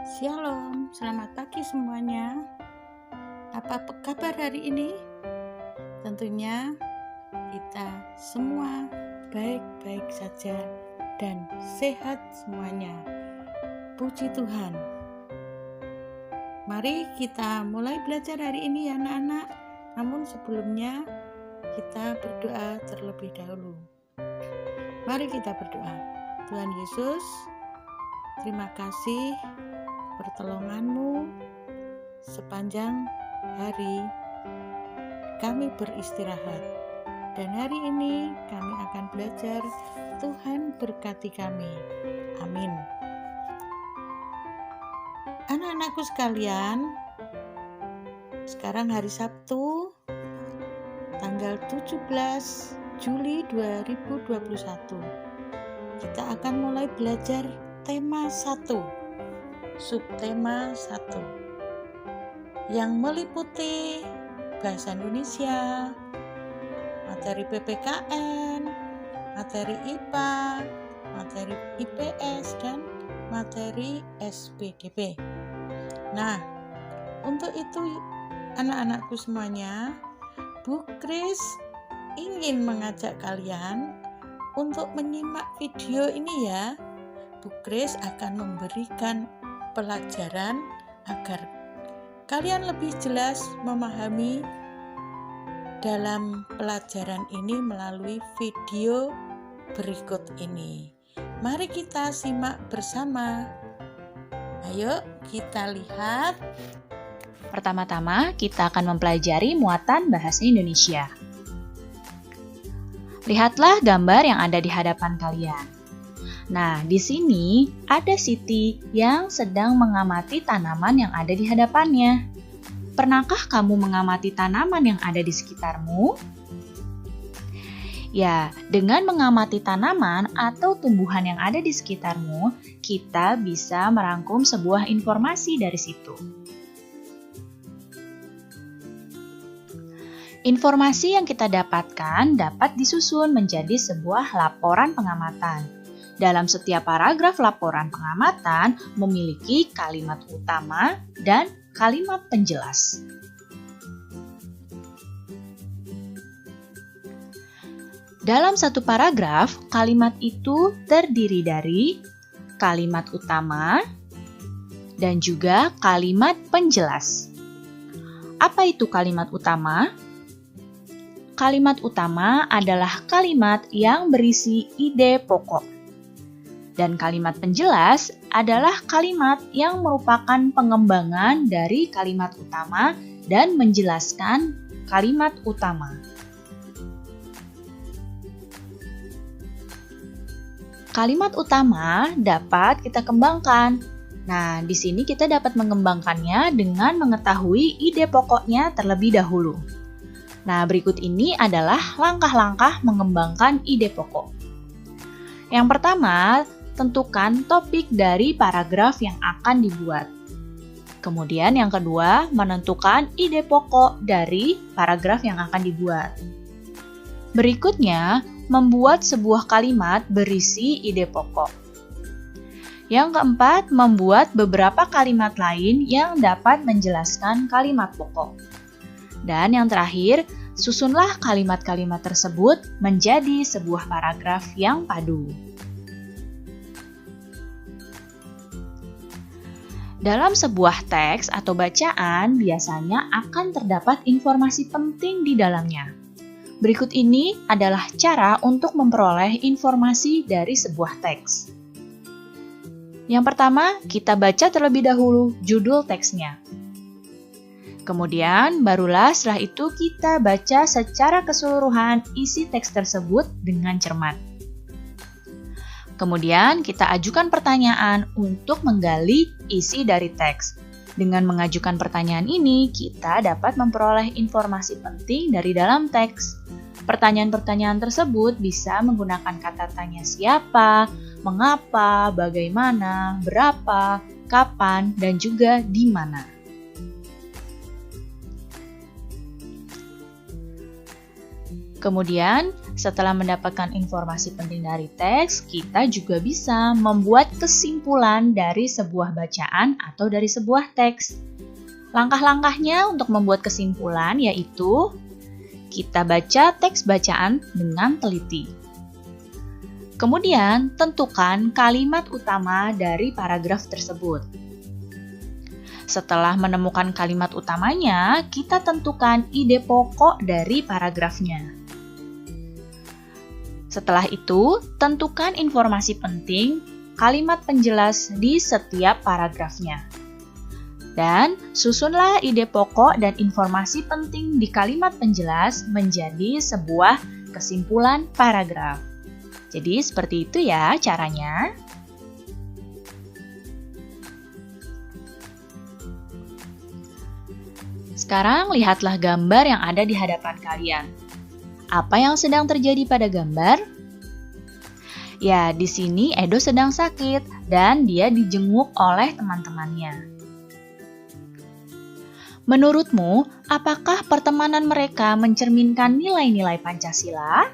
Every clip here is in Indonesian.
Shalom, selamat pagi semuanya. Apa kabar hari ini? Tentunya kita semua baik-baik saja dan sehat semuanya. Puji Tuhan. Mari kita mulai belajar hari ini ya anak-anak. Namun sebelumnya kita berdoa terlebih dahulu. Mari kita berdoa. Tuhan Yesus, terima kasih pertolongan-Mu sepanjang hari kami beristirahat, dan hari ini kami akan belajar. Tuhan berkati kami, amin. Anak-anakku sekalian, sekarang hari Sabtu tanggal 17 Juli 2021, kita akan mulai belajar tema 1, subtema 1 yang meliputi bahasa Indonesia, materi PPKN, materi IPA, materi IPS, dan materi SPDP. Nah, untuk itu anak-anakku semuanya, Bu Kris ingin mengajak kalian untuk menyimak video ini ya. Bu Kris akan memberikan pelajaran agar kalian lebih jelas memahami dalam pelajaran ini melalui video berikut ini. Mari kita simak bersama. Ayo kita lihat. Pertama-tama kita akan mempelajari muatan bahasa Indonesia. Lihatlah gambar yang ada di hadapan kalian. Nah, di sini ada Siti yang sedang mengamati tanaman yang ada di hadapannya. Pernahkah kamu mengamati tanaman yang ada di sekitarmu? Ya, dengan mengamati tanaman atau tumbuhan yang ada di sekitarmu, kita bisa merangkum sebuah informasi dari situ. Informasi yang kita dapatkan dapat disusun menjadi sebuah laporan pengamatan. Dalam setiap paragraf laporan pengamatan memiliki kalimat utama dan kalimat penjelas. Dalam satu paragraf, kalimat itu terdiri dari kalimat utama dan juga kalimat penjelas. Apa itu kalimat utama? Kalimat utama adalah kalimat yang berisi ide pokok. Dan kalimat penjelas adalah kalimat yang merupakan pengembangan dari kalimat utama dan menjelaskan kalimat utama. Kalimat utama dapat kita kembangkan. Nah, di sini kita dapat mengembangkannya dengan mengetahui ide pokoknya terlebih dahulu. Nah, berikut ini adalah langkah-langkah mengembangkan ide pokok. Yang pertama, tentukan topik dari paragraf yang akan dibuat. Kemudian yang kedua, menentukan ide pokok dari paragraf yang akan dibuat. Berikutnya, membuat sebuah kalimat berisi ide pokok. Yang keempat, membuat beberapa kalimat lain yang dapat menjelaskan kalimat pokok. Dan yang terakhir, susunlah kalimat-kalimat tersebut menjadi sebuah paragraf yang padu. Dalam sebuah teks atau bacaan, biasanya akan terdapat informasi penting di dalamnya. Berikut ini adalah cara untuk memperoleh informasi dari sebuah teks. Yang pertama, kita baca terlebih dahulu judul teksnya. Kemudian, barulah setelah itu kita baca secara keseluruhan isi teks tersebut dengan cermat. Kemudian, kita ajukan pertanyaan untuk menggali isi dari teks. Dengan mengajukan pertanyaan ini, kita dapat memperoleh informasi penting dari dalam teks. Pertanyaan-pertanyaan tersebut bisa menggunakan kata tanya siapa, mengapa, bagaimana, berapa, kapan, dan juga di mana. Kemudian, Setelah mendapatkan informasi penting dari teks, kita juga bisa membuat kesimpulan dari sebuah bacaan atau dari sebuah teks. Langkah-langkahnya untuk membuat kesimpulan yaitu kita baca teks bacaan dengan teliti. Kemudian, tentukan kalimat utama dari paragraf tersebut. Setelah menemukan kalimat utamanya, kita tentukan ide pokok dari paragrafnya. Setelah itu, tentukan informasi penting, kalimat penjelas di setiap paragrafnya. Dan susunlah ide pokok dan informasi penting di kalimat penjelas menjadi sebuah kesimpulan paragraf. Jadi seperti itu ya caranya. Sekarang lihatlah gambar yang ada di hadapan kalian. Apa yang sedang terjadi pada gambar? Ya, di sini Edo sedang sakit dan dia dijenguk oleh teman-temannya. Menurutmu, apakah pertemanan mereka mencerminkan nilai-nilai Pancasila?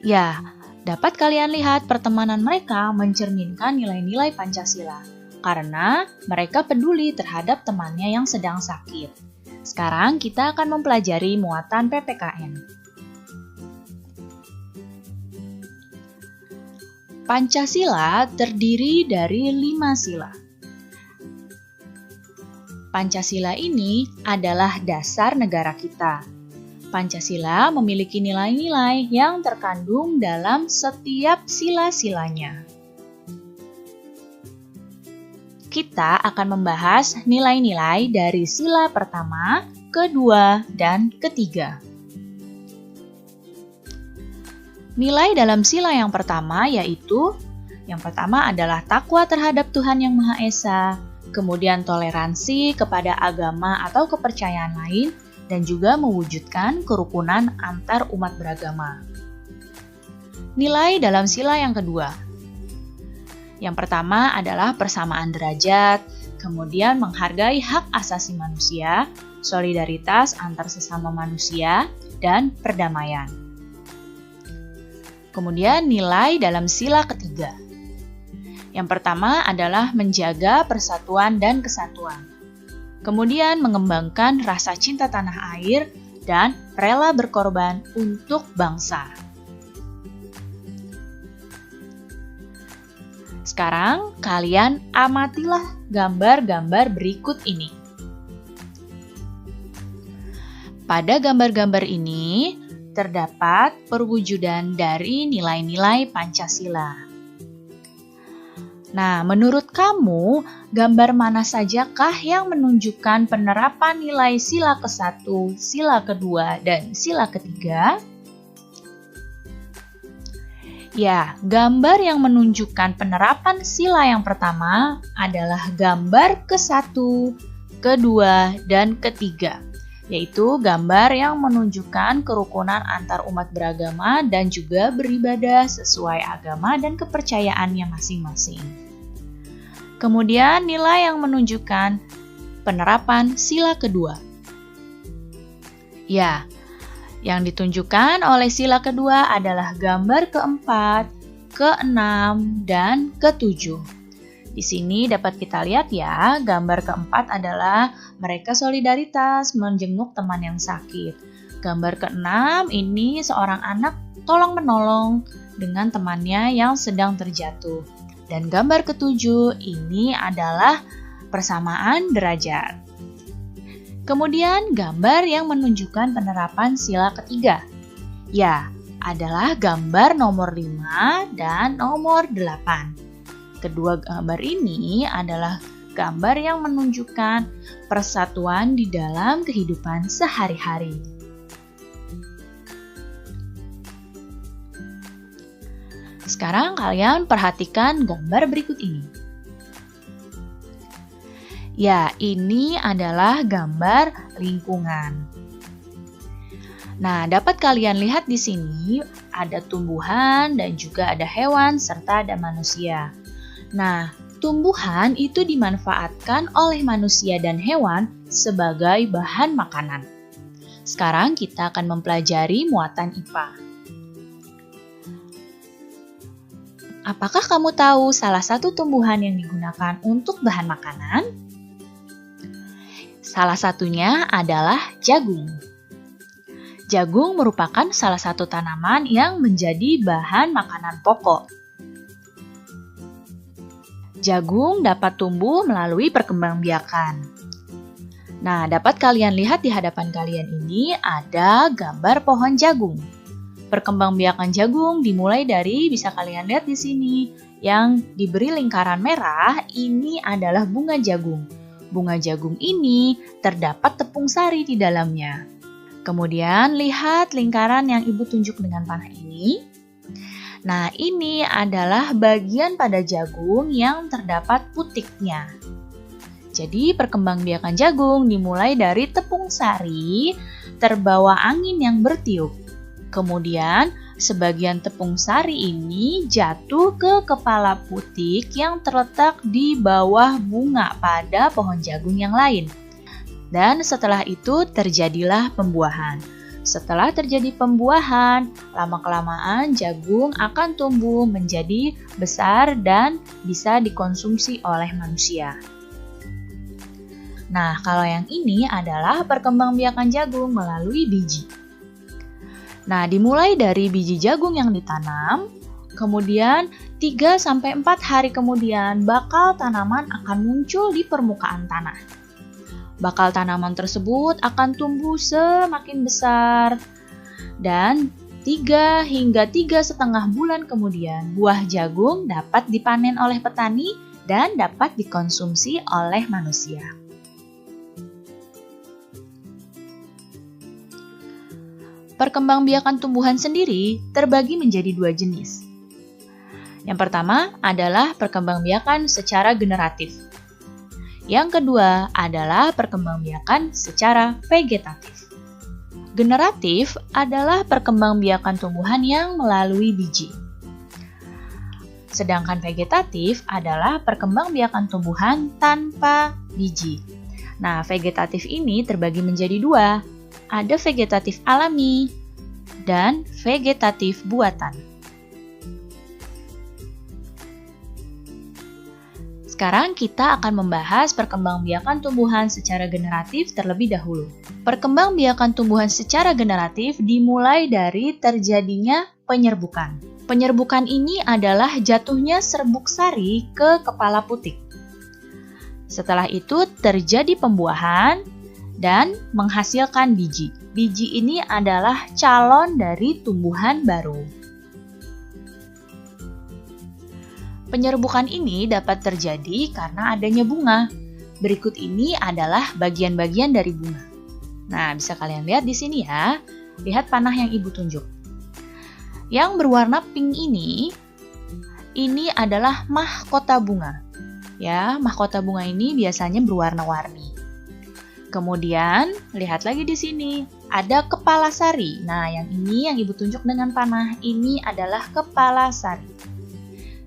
Ya, dapat kalian lihat pertemanan mereka mencerminkan nilai-nilai Pancasila karena mereka peduli terhadap temannya yang sedang sakit. Sekarang kita akan mempelajari muatan PPKN. Pancasila terdiri dari 5 sila. Pancasila ini adalah dasar negara kita. Pancasila memiliki nilai-nilai yang terkandung dalam setiap sila-silanya. Kita akan membahas nilai-nilai dari sila pertama, kedua, dan ketiga. Nilai dalam sila yang pertama yaitu yang pertama adalah takwa terhadap Tuhan Yang Maha Esa, kemudian toleransi kepada agama atau kepercayaan lain, dan juga mewujudkan kerukunan antar umat beragama. Nilai dalam sila yang kedua. Yang pertama adalah persamaan derajat, kemudian menghargai hak asasi manusia, solidaritas antar sesama manusia, dan perdamaian. Kemudian nilai dalam sila ketiga. Yang pertama adalah menjaga persatuan dan kesatuan. Kemudian mengembangkan rasa cinta tanah air dan rela berkorban untuk bangsa. Sekarang kalian amatilah gambar-gambar berikut ini. Pada gambar-gambar ini terdapat perwujudan dari nilai-nilai Pancasila. Nah, menurut kamu, gambar mana sajakah yang menunjukkan penerapan nilai sila ke-1, sila kedua, dan sila ketiga? Ya, gambar yang menunjukkan penerapan sila yang pertama adalah gambar ke-1, kedua, dan ketiga, yaitu gambar yang menunjukkan kerukunan antar umat beragama dan juga beribadah sesuai agama dan kepercayaannya masing-masing. Kemudian nilai yang menunjukkan penerapan sila kedua. Ya, yang ditunjukkan oleh sila kedua adalah gambar keempat, keenam, dan ketujuh. Di sini dapat kita lihat ya, gambar keempat adalah mereka solidaritas menjenguk teman yang sakit. Gambar keenam ini seorang anak tolong-menolong dengan temannya yang sedang terjatuh. Dan gambar ketujuh ini adalah persamaan derajat. Kemudian gambar yang menunjukkan penerapan sila ketiga. Ya, adalah gambar nomor 5 dan nomor 8. Kedua gambar ini adalah gambar yang menunjukkan persatuan di dalam kehidupan sehari-hari. Sekarang kalian perhatikan gambar berikut ini. Ya, ini adalah gambar lingkungan. Nah, dapat kalian lihat di sini ada tumbuhan dan juga ada hewan serta ada manusia. Nah, tumbuhan itu dimanfaatkan oleh manusia dan hewan sebagai bahan makanan. Sekarang kita akan mempelajari muatan IPA. Apakah kamu tahu salah satu tumbuhan yang digunakan untuk bahan makanan? Salah satunya adalah jagung. Jagung merupakan salah satu tanaman yang menjadi bahan makanan pokok. Jagung dapat tumbuh melalui perkembangbiakan. Nah, dapat kalian lihat di hadapan kalian ini ada gambar pohon jagung. Perkembangbiakan jagung dimulai dari, bisa kalian lihat di sini, yang diberi lingkaran merah ini adalah bunga jagung. Bunga jagung ini terdapat tepung sari di dalamnya. Kemudian lihat lingkaran yang ibu tunjuk dengan panah ini. Nah, ini adalah bagian pada jagung yang terdapat putiknya. Jadi perkembangbiakan jagung dimulai dari tepung sari terbawa angin yang bertiup. Kemudian, sebagian tepung sari ini jatuh ke kepala putik yang terletak di bawah bunga pada pohon jagung yang lain. Dan setelah itu terjadilah pembuahan. Setelah terjadi pembuahan, lama-kelamaan jagung akan tumbuh menjadi besar dan bisa dikonsumsi oleh manusia. Nah, kalau yang ini adalah perkembangbiakan jagung melalui biji. Nah, dimulai dari biji jagung yang ditanam, kemudian 3-4 hari kemudian bakal tanaman akan muncul di permukaan tanah. Bakal tanaman tersebut akan tumbuh semakin besar dan 3 hingga 3,5 bulan kemudian buah jagung dapat dipanen oleh petani dan dapat dikonsumsi oleh manusia. Perkembangbiakan tumbuhan sendiri terbagi menjadi 2 jenis. Yang pertama adalah perkembangbiakan secara generatif. Yang kedua adalah perkembangbiakan secara vegetatif. Generatif adalah perkembangbiakan tumbuhan yang melalui biji. Sedangkan vegetatif adalah perkembangbiakan tumbuhan tanpa biji. Nah, vegetatif ini terbagi menjadi 2. Ada vegetatif alami dan vegetatif buatan. Sekarang kita akan membahas perkembangbiakan tumbuhan secara generatif terlebih dahulu. Perkembangbiakan tumbuhan secara generatif dimulai dari terjadinya penyerbukan. Penyerbukan ini adalah jatuhnya serbuk sari ke kepala putik. Setelah itu terjadi pembuahan dan menghasilkan biji. Biji ini adalah calon dari tumbuhan baru. Penyerbukan ini dapat terjadi karena adanya bunga. Berikut ini adalah bagian-bagian dari bunga. Nah, bisa kalian lihat di sini ya. Lihat panah yang ibu tunjuk. Yang berwarna pink ini adalah mahkota bunga. Ya, mahkota bunga ini biasanya berwarna-warni. Kemudian, lihat lagi di sini, ada kepala sari. Nah, yang ini yang ibu tunjuk dengan panah, ini adalah kepala sari.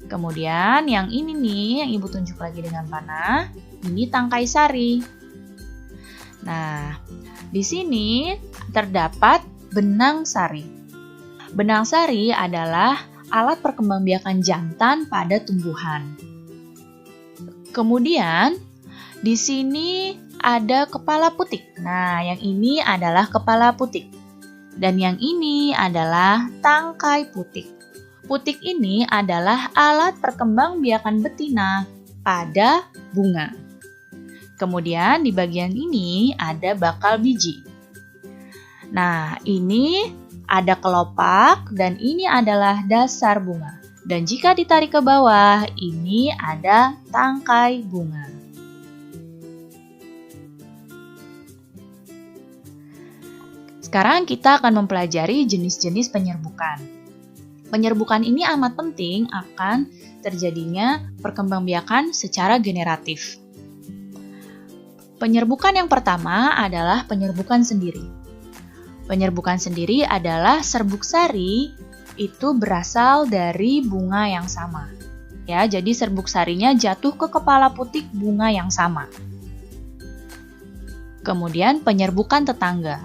Kemudian, yang ini nih, yang ibu tunjuk lagi dengan panah, ini tangkai sari. Nah, di sini terdapat benang sari. Benang sari adalah alat perkembangbiakan jantan pada tumbuhan. Kemudian, di sini ada kepala putik. Nah, yang ini adalah kepala putik. Dan yang ini adalah tangkai putik. Putik ini adalah alat perkembangbiakan betina pada bunga. Kemudian di bagian ini ada bakal biji. Nah, ini ada kelopak dan ini adalah dasar bunga. Dan jika ditarik ke bawah, ini ada tangkai bunga. Sekarang kita akan mempelajari jenis-jenis penyerbukan. Penyerbukan ini amat penting akan terjadinya perkembangbiakan secara generatif. Penyerbukan yang pertama adalah penyerbukan sendiri. Penyerbukan sendiri adalah serbuk sari itu berasal dari bunga yang sama. Ya, jadi serbuk sarinya jatuh ke kepala putik bunga yang sama. Kemudian penyerbukan tetangga.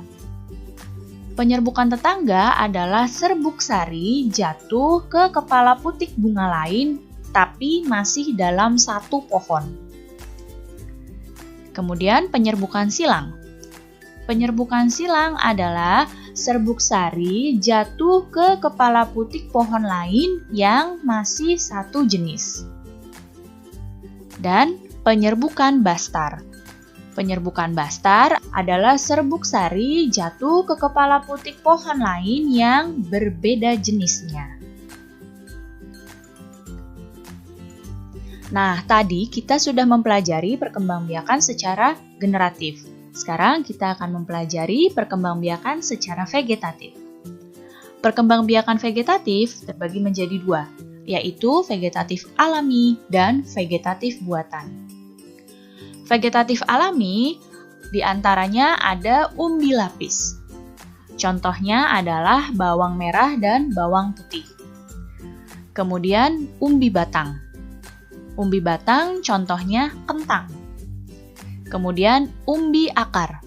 Penyerbukan tetangga adalah serbuk sari jatuh ke kepala putik bunga lain, tapi masih dalam satu pohon. Kemudian penyerbukan silang. Penyerbukan silang adalah serbuk sari jatuh ke kepala putik pohon lain yang masih satu jenis. Dan penyerbukan bastar. Penyerbukan bastar adalah serbuk sari jatuh ke kepala putik pohon lain yang berbeda jenisnya. Nah, tadi kita sudah mempelajari perkembangbiakan secara generatif. Sekarang kita akan mempelajari perkembangbiakan secara vegetatif. Perkembangbiakan vegetatif terbagi menjadi dua, yaitu vegetatif alami dan vegetatif buatan. Vegetatif alami diantaranya ada umbi lapis. Contohnya adalah bawang merah dan bawang putih. Kemudian umbi batang. Umbi batang contohnya kentang. Kemudian umbi akar.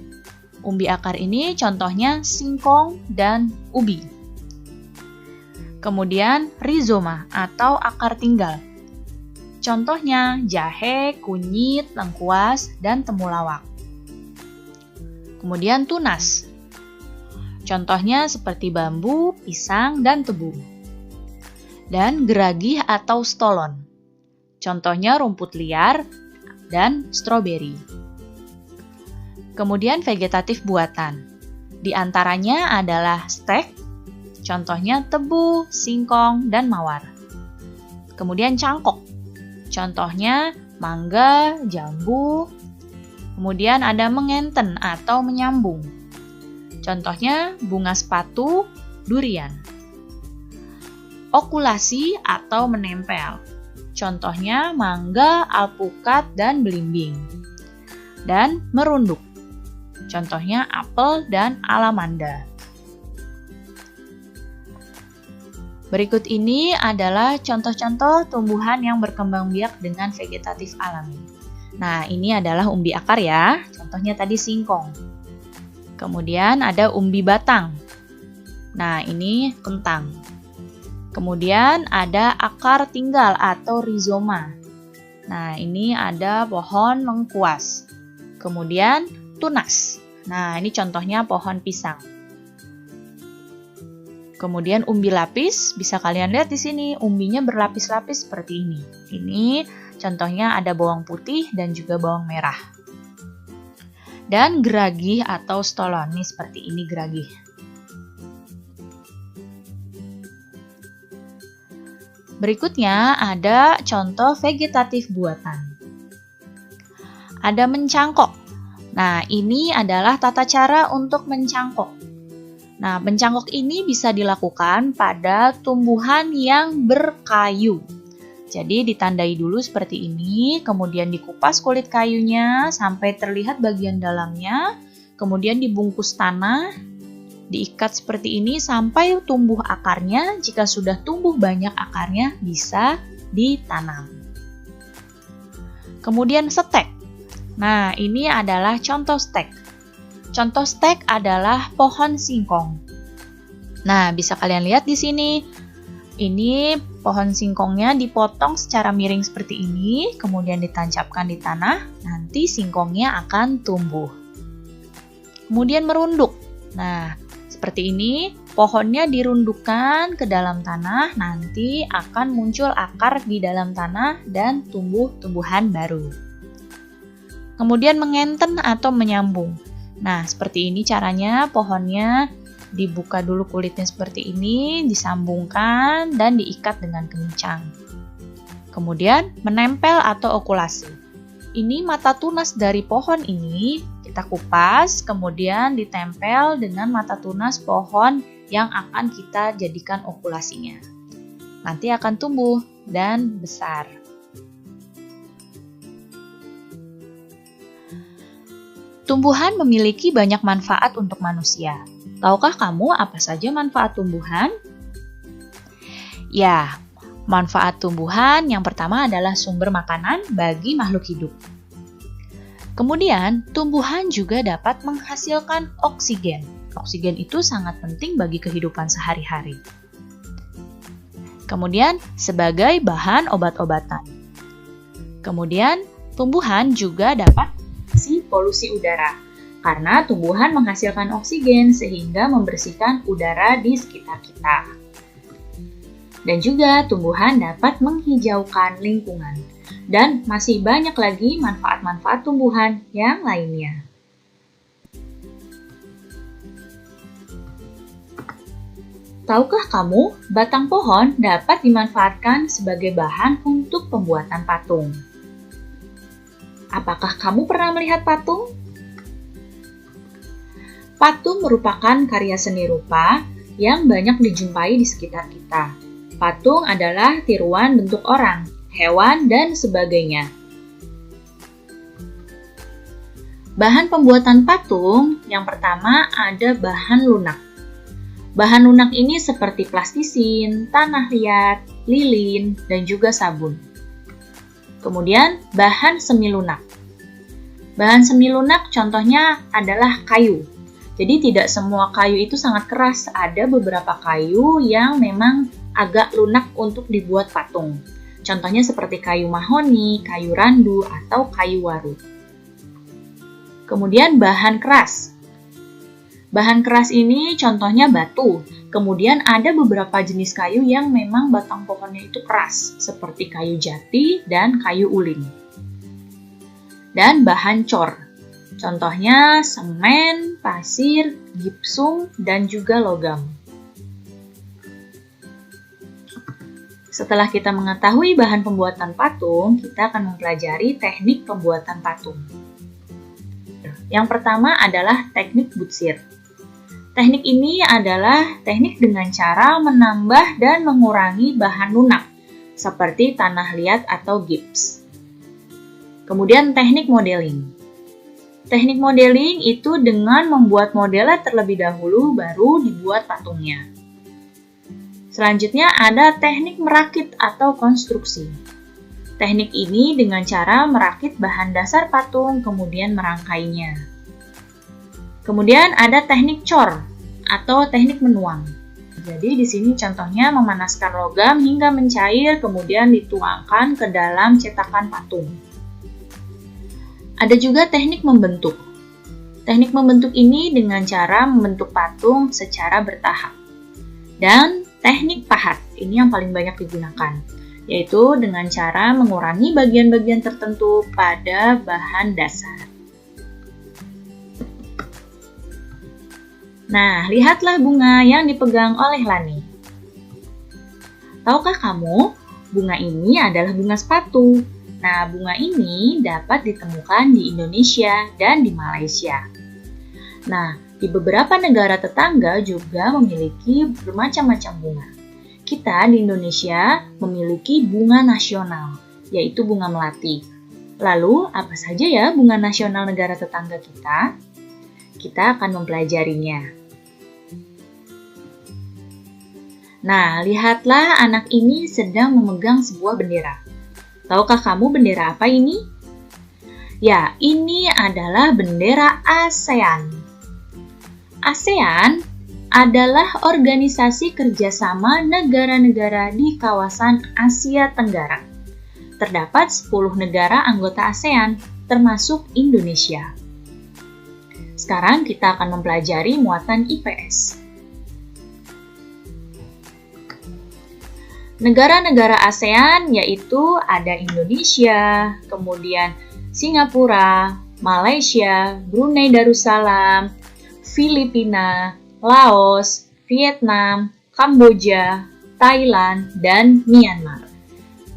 Umbi akar ini contohnya singkong dan ubi. Kemudian rizoma atau akar tinggal. Contohnya jahe, kunyit, lengkuas, dan temulawak. Kemudian tunas. Contohnya seperti bambu, pisang, dan tebu. Dan geragih atau stolon. Contohnya rumput liar dan stroberi. Kemudian vegetatif buatan. Di antaranya adalah stek, contohnya tebu, singkong, dan mawar. Kemudian cangkok. Contohnya mangga, jambu. Kemudian ada mengenten atau menyambung. Contohnya bunga sepatu, durian. Okulasi atau menempel. Contohnya mangga, alpukat, dan belimbing. Dan merunduk. Contohnya apel dan alamanda. Berikut ini adalah contoh-contoh tumbuhan yang berkembang biak dengan vegetatif alami. Nah, ini adalah umbi akar ya. Contohnya tadi singkong. Kemudian ada umbi batang. Nah, ini kentang. Kemudian ada akar tinggal atau rizoma. Nah, ini ada pohon lengkuas. Kemudian tunas. Nah, ini contohnya pohon pisang. Kemudian umbi lapis, bisa kalian lihat di sini, umbinya berlapis-lapis seperti ini. Ini contohnya ada bawang putih dan juga bawang merah. Dan geragih atau stolon, ini seperti ini geragih. Berikutnya ada contoh vegetatif buatan. Ada mencangkok. Nah, ini adalah tata cara untuk mencangkok. Nah, mencangkok ini bisa dilakukan pada tumbuhan yang berkayu. Jadi ditandai dulu seperti ini, kemudian dikupas kulit kayunya sampai terlihat bagian dalamnya, kemudian dibungkus tanah, diikat seperti ini sampai tumbuh akarnya. Jika sudah tumbuh banyak akarnya, bisa ditanam. Kemudian stek. Nah, ini adalah contoh stek. Contoh stek adalah pohon singkong. Nah, bisa kalian lihat di sini. Ini pohon singkongnya dipotong secara miring seperti ini, kemudian ditancapkan di tanah, nanti singkongnya akan tumbuh. Kemudian merunduk. Nah, seperti ini, pohonnya dirundukkan ke dalam tanah, nanti akan muncul akar di dalam tanah dan tumbuh tumbuhan baru. Kemudian mengenten atau menyambung. Nah, seperti ini caranya, pohonnya dibuka dulu kulitnya seperti ini, disambungkan dan diikat dengan kencang. Kemudian menempel atau okulasi. Ini mata tunas dari pohon ini kita kupas, kemudian ditempel dengan mata tunas pohon yang akan kita jadikan okulasinya. Nanti akan tumbuh dan besar. Tumbuhan memiliki banyak manfaat untuk manusia. Tahukah kamu apa saja manfaat tumbuhan? Ya, manfaat tumbuhan yang pertama adalah sumber makanan bagi makhluk hidup. Kemudian, tumbuhan juga dapat menghasilkan oksigen. Oksigen itu sangat penting bagi kehidupan sehari-hari. Kemudian, sebagai bahan obat-obatan. Kemudian, tumbuhan juga dapat mengatasi polusi udara, karena tumbuhan menghasilkan oksigen sehingga membersihkan udara di sekitar kita. Dan juga tumbuhan dapat menghijaukan lingkungan. Dan masih banyak lagi manfaat-manfaat tumbuhan yang lainnya. Tahukah kamu, batang pohon dapat dimanfaatkan sebagai bahan untuk pembuatan patung? Apakah kamu pernah melihat patung? Patung merupakan karya seni rupa yang banyak dijumpai di sekitar kita. Patung adalah tiruan bentuk orang, hewan, dan sebagainya. Bahan pembuatan patung yang pertama ada bahan lunak. Bahan lunak ini seperti plastisin, tanah liat, lilin, dan juga sabun. Kemudian, bahan semi lunak. Bahan semi lunak contohnya adalah kayu. Jadi tidak semua kayu itu sangat keras, ada beberapa kayu yang memang agak lunak untuk dibuat patung. Contohnya seperti kayu mahoni, kayu randu, atau kayu waru. Kemudian bahan keras. Bahan keras ini contohnya batu. Kemudian ada beberapa jenis kayu yang memang batang pohonnya itu keras, seperti kayu jati dan kayu ulin. Dan bahan cor. Contohnya semen, pasir, gipsum, dan juga logam. Setelah kita mengetahui bahan pembuatan patung, kita akan mempelajari teknik pembuatan patung. Yang pertama adalah teknik butsir. Teknik ini adalah teknik dengan cara menambah dan mengurangi bahan lunak, seperti tanah liat atau gips. Kemudian teknik modeling. Teknik modeling itu dengan membuat modelnya terlebih dahulu, baru dibuat patungnya. Selanjutnya ada teknik merakit atau konstruksi. Teknik ini dengan cara merakit bahan dasar patung, kemudian merangkainya. Kemudian ada teknik cor atau teknik menuang. Jadi di sini contohnya memanaskan logam hingga mencair, kemudian dituangkan ke dalam cetakan patung. Ada juga teknik membentuk. Teknik membentuk ini dengan cara membentuk patung secara bertahap. Dan teknik pahat, ini yang paling banyak digunakan, yaitu dengan cara mengurangi bagian-bagian tertentu pada bahan dasar. Nah, lihatlah bunga yang dipegang oleh Lani. Tahukah kamu, bunga ini adalah bunga sepatu. Nah, bunga ini dapat ditemukan di Indonesia dan di Malaysia. Nah, di beberapa negara tetangga juga memiliki bermacam-macam bunga. Kita di Indonesia memiliki bunga nasional, yaitu bunga melati. Lalu, apa saja ya bunga nasional negara tetangga kita? Kita akan mempelajarinya. Nah, lihatlah anak ini sedang memegang sebuah bendera. Tahukah kamu bendera apa ini? Ya, ini adalah bendera ASEAN. ASEAN adalah organisasi kerjasama negara-negara di kawasan Asia Tenggara. Terdapat 10 negara anggota ASEAN, termasuk Indonesia. Sekarang kita akan mempelajari muatan IPS. Negara-negara ASEAN yaitu ada Indonesia, kemudian Singapura, Malaysia, Brunei Darussalam, Filipina, Laos, Vietnam, Kamboja, Thailand, dan Myanmar.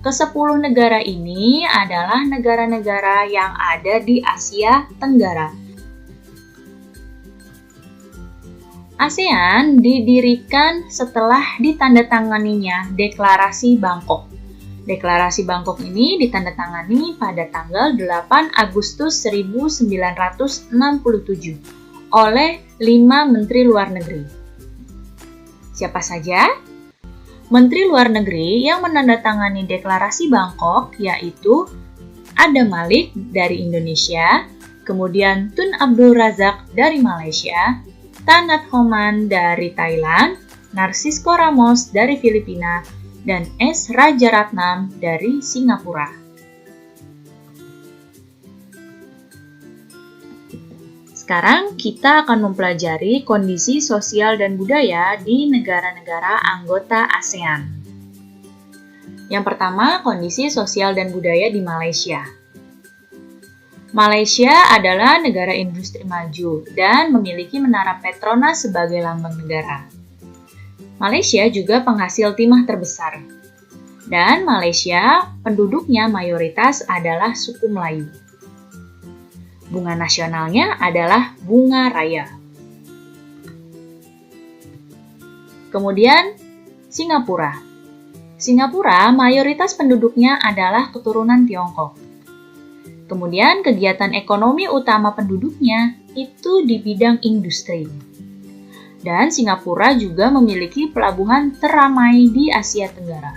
Ke-10 negara ini adalah negara-negara yang ada di Asia Tenggara. ASEAN didirikan setelah ditandatanganinya Deklarasi Bangkok. Deklarasi Bangkok ini ditandatangani pada tanggal 8 Agustus 1967 oleh 5 Menteri Luar Negeri. Siapa saja? Menteri Luar Negeri yang menandatangani Deklarasi Bangkok yaitu Adam Malik dari Indonesia, kemudian Tun Abdul Razak dari Malaysia, Tanat Homan dari Thailand, Narcisco Ramos dari Filipina, dan S. Rajaratnam dari Singapura. Sekarang kita akan mempelajari kondisi sosial dan budaya di negara-negara anggota ASEAN. Yang pertama, kondisi sosial dan budaya di Malaysia. Malaysia adalah negara industri maju dan memiliki Menara Petronas sebagai lambang negara. Malaysia juga penghasil timah terbesar. Dan Malaysia, penduduknya mayoritas adalah suku Melayu. Bunga nasionalnya adalah bunga raya. Kemudian, Singapura. Singapura, mayoritas penduduknya adalah keturunan Tiongkok. Kemudian, kegiatan ekonomi utama penduduknya itu di bidang industri. Dan Singapura juga memiliki pelabuhan teramai di Asia Tenggara.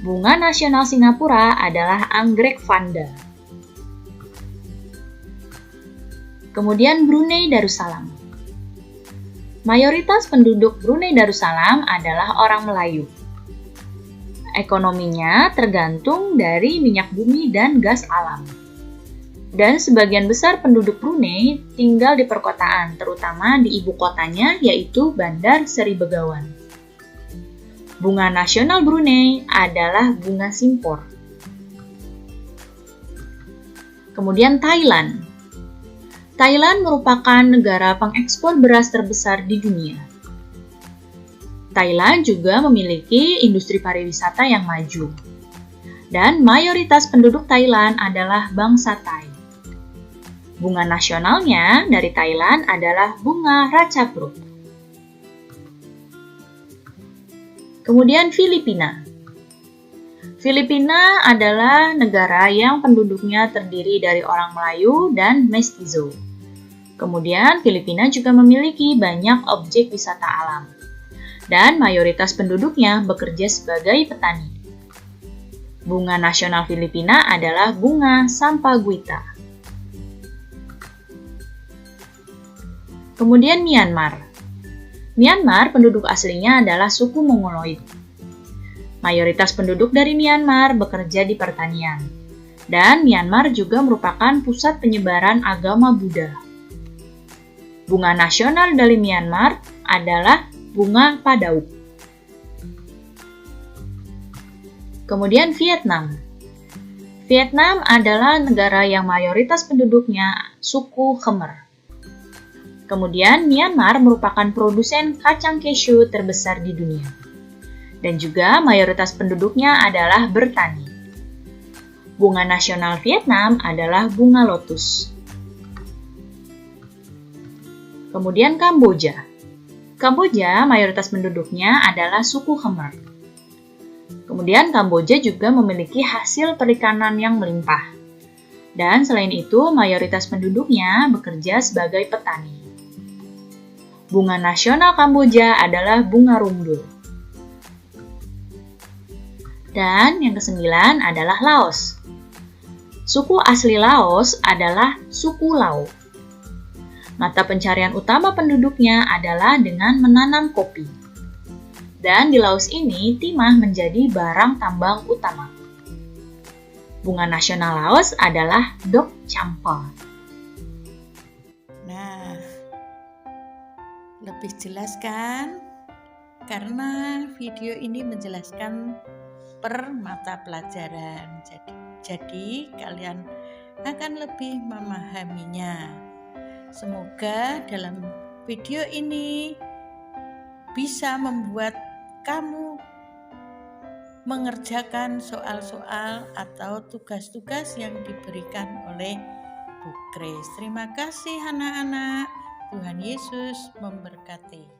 Bunga nasional Singapura adalah anggrek vanda. Kemudian Brunei Darussalam. Mayoritas penduduk Brunei Darussalam adalah orang Melayu. Ekonominya tergantung dari minyak bumi dan gas alam. Dan sebagian besar penduduk Brunei tinggal di perkotaan, terutama di ibu kotanya yaitu Bandar Seri Begawan. Bunga nasional Brunei adalah bunga simpor. Kemudian Thailand. Thailand merupakan negara pengekspor beras terbesar di dunia. Thailand juga memiliki industri pariwisata yang maju. Dan mayoritas penduduk Thailand adalah bangsa Thai. Bunga nasionalnya dari Thailand adalah bunga Ratchaprut. Kemudian Filipina. Filipina adalah negara yang penduduknya terdiri dari orang Melayu dan mestizo. Kemudian, Filipina juga memiliki banyak objek wisata alam. Dan mayoritas penduduknya bekerja sebagai petani. Bunga nasional Filipina adalah bunga Sampaguita. Kemudian Myanmar. Myanmar penduduk aslinya adalah suku Mongoloid. Mayoritas penduduk dari Myanmar bekerja di pertanian. Dan Myanmar juga merupakan pusat penyebaran agama Buddha. Bunga nasional dari Myanmar adalah bunga padauk. Kemudian Vietnam. Vietnam adalah negara yang mayoritas penduduknya suku Khmer. Kemudian Myanmar merupakan produsen kacang keju terbesar di dunia. Dan juga mayoritas penduduknya adalah bertani. Bunga nasional Vietnam adalah bunga lotus. Kemudian Kamboja. Kamboja mayoritas penduduknya adalah suku Khmer. Kemudian Kamboja juga memiliki hasil perikanan yang melimpah. Dan selain itu mayoritas penduduknya bekerja sebagai petani. Bunga nasional Kamboja adalah bunga rumdul. Dan yang kesembilan adalah Laos. Suku asli Laos adalah suku Lao. Mata pencarian utama penduduknya adalah dengan menanam kopi. Dan di Laos ini, timah menjadi barang tambang utama. Bunga nasional Laos adalah Dok Champa. Nah, lebih jelas kan? Karena video ini menjelaskan per mata pelajaran. Jadi kalian akan lebih memahaminya. Semoga dalam video ini bisa membuat kamu mengerjakan soal-soal atau tugas-tugas yang diberikan oleh Bu Grace. Terima kasih anak-anak. Tuhan Yesus memberkati.